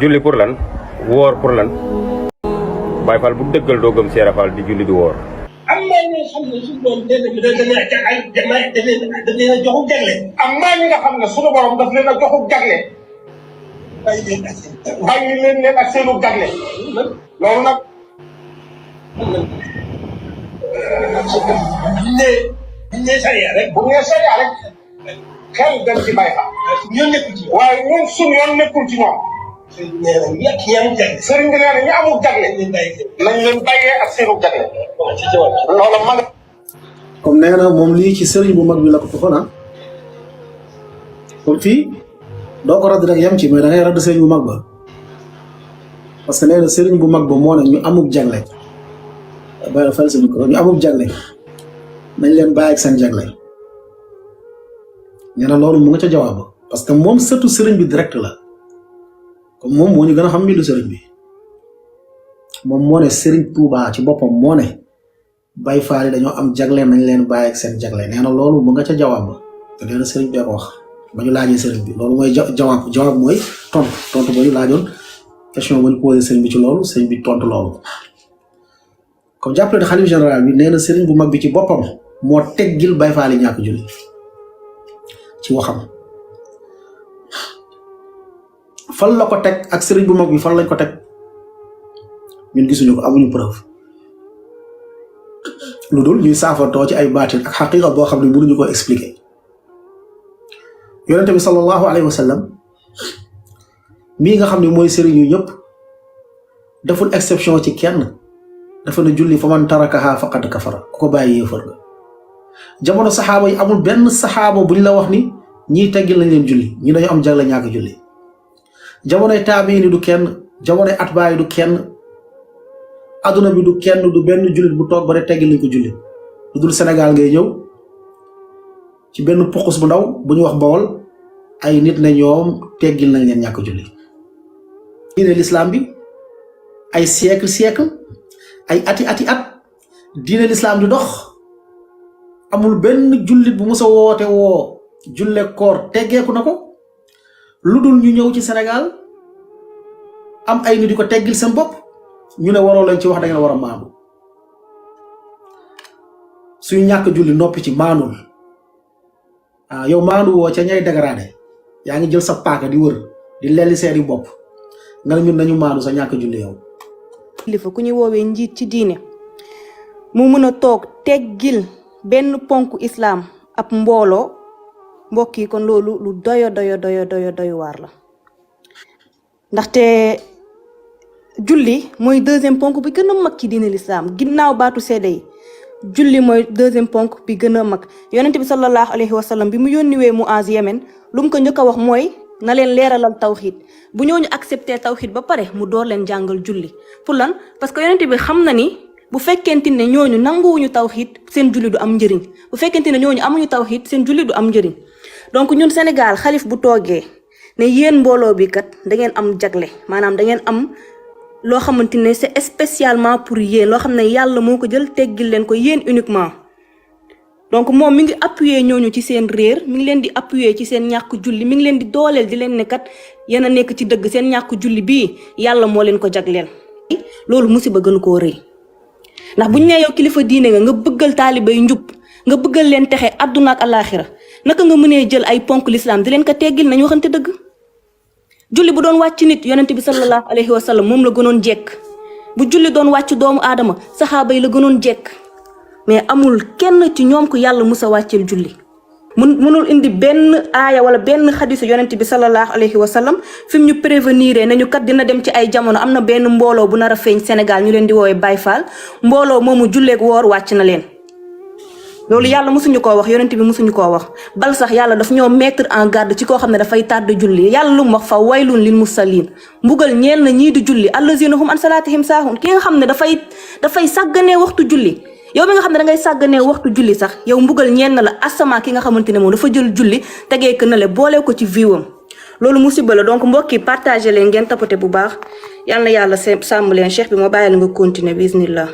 julli pour lan woor pour lan Baay Faal bu dëggal doo gëm Seera Faal di julli di woor. am na ñoo xam ne suñu borom daf leen a joxu jagle. am na ñi nga xam ne suñu borom daf leen a joxu jagle. bàyyi leen ak seenu jagle. loolu nag. buñ nee sariya rek. bu nee sariya rek xel dem ci Baay Faal. ñoo nekkul ci waaye ñun suñu yoon nekkul ci ñoom. sëriñ bi nee na ñi amul jagle. sëriñ bi nee na ñi amul jagle. nañ leen bàyyee ak seenu jagle. loolu man. comme nee na moom lii ci sëriñ bu mag bi la ko toxoon ah comme fii doo ko radd rek yem ci mais da ngay radd sëriñ bu mag ba parce que nee na sëriñ bu mag ba moo ne ñu amul jagle ba fal sëriñ ko ñu amul jagle nañ leen bàyyi ak seen jagle nee na loolu mu nga ca jawaab ba parce que moom sëtu sëriñ bi direct la comme moom moo ñu gën a xam mbiru sëriñ bi moom moo ne sëriñ Tuubaa ci boppam moo ne Baay Faal yi dañoo am jagle nañ leen bàyyi ak seen jagle nee na loolu mu nga ca jawaab ba te nee na sëriñ bee ko wax ba ñu laajee sëriñ bi loolu mooy jawaab mooy tontu ba ñu laajoon question ba ñu posé sëriñ bi ci loolu sëriñ bi tontu loolu comme jàppale xalif général bi nee na sëriñ bu mag bi ci boppam moo teggil Baay Faal yi ñàkk julli ci waxam fan la ko teg ak sëriñ bu mag bi fan lañ ko teg ñun gisuñu ko amuñu preuve lu dul ñuy saafatoo ci ay baatin ak xaqiqa boo xam ne mënuñu ko expliquer yonente bi sallallahu alayhi wa sallam mii nga xam ne mooy sëriñ yu ñëpp deful exception ci kenn dafa ne julli fa man tarakaha faqad kafara ku ko bàyyi yéefar nga jamono saxaaba yi amul benn saxaaba buñ la wax ni ñii teggil nañ leen julli ñi dañu am jagle ñàkk julli jamonoy taabiin yi du kenn jamonoy atbaa yi du kenn aduna bi du kenn du benn jullit bu toog ba ne teggil nañ ko julli lu dul Sénégal ngay ñëw ci benn puqus bu ndaw bu ñu wax Bawol ay nit ne ñoom teggil nañ leen ñàkk julli diine l'islam bi ay siècle ay ati at diine l'islam di dox amul benn jullit bu mës a woote woo julle koor teggeeku na ko lu dul ñu ñëw ci Sénégal am ay nit di ko teggil seen bopp ñu ne waroo leen ci wax da ngeen war a maandu suy ñàkk julli noppi ci maandul yow maandu woo ca ñay dégradé yaa ngi jël sa paaka di wër di lelli seeni bopp nga ne ñun nañu maandu sa ñàkk julli yow. kilifa ku ñuy woowee njiit ci diine mu mën a toog teggil benn ponk islam ab mbooloo mbokk yi kon loolu lu doyo waar la ndaxte julli mooy deuxième ponk bi gën a mag ci diine l'islam ginnaaw baatu seede yi julli mooy deuxième ponk bi gën a mag yonent bi sallallahu alayhi wa sallam bi mu yónniwee Muaz Yemen lu mu ko njëkk a wax mooy na leen leeralal tawxid bu ñooñu accepté tawxid ba pare mu door leen jàngal julli pour lan parce que yonent bi xam na ni bu fekkente ne ñooñu nanguwuñu tawxid seen julli du am njëriñ bu fekkente ne ñooñu amuñu tawxid seen julli du am njëriñ donc ñun Sénégal xalif bu toogee ne yéen mbooloo bi kat da ngeen am jagle maanaam da ngeen am loo xamante ne c'est spécialement pour yéen loo xam ne yàlla moo ko jël teggil leen ko yéen uniquement donc moom mi ngi appuyer ñooñu ci seen réer mi ngi leen di appuyer ci seen ñàkk julli mi ngi leen di dooleel di leen ne kat yéen a nekk ci dëgg seen ñàkk julli bii yàlla moo leen ko jagleel loolu musiba gën koo rëy ndax buñ nee yow kilifa diine nga bëggal taaliba yu njub nga bëggal leen texe àdduna ak alaaxira naka nga mënee jël ay ponk l'islam di leen ko teggil nañu waxante dëgg julli bu doon wàcc nit yonent bi sallallahu alayhi wa sallam moom la gënoon jekk bu julli doon wàcc doomu aadama saxaaba yi la gënoon jekk mais amul kenn ci ñoom ko yàlla musa wàcceel julli mënul indi benn aaya wala benn xadisu yonent bi sallallahu alayhi wa sallam fi mu ñu prévenir nañu kat dina dem ci ay jamono am na benn mbooloo bu nar a feeñ Sénégal ñu leen di woowee Baay Faal mbooloo moomu julleeg woor wàcc na leen loolu yàlla musuñu koo wax yonent bi musuñu koo wax bal sax yàlla daf ñoo mettre en garde ci koo xam ne dafay tàdd julli yàlla lu mu wax fa waylun lil musallin mbugal ñeel na ñii di julli allazina hum an salatihim saahun ki nga xam ne dafay sàgganee waxtu julli yow mi nga xam ne da ngay sàgganee waxtu julli sax yow mbugal ñeel na la asama ki nga xamante ne moom dafa jël julli tegee ko na le boole ko ci viwam loolu musiba la donc mbokk yi partagé leen ngeen tapoté bu baax yal na yàlla sàmm leen cheikh bi moo bàyyi la nga continuer bismillah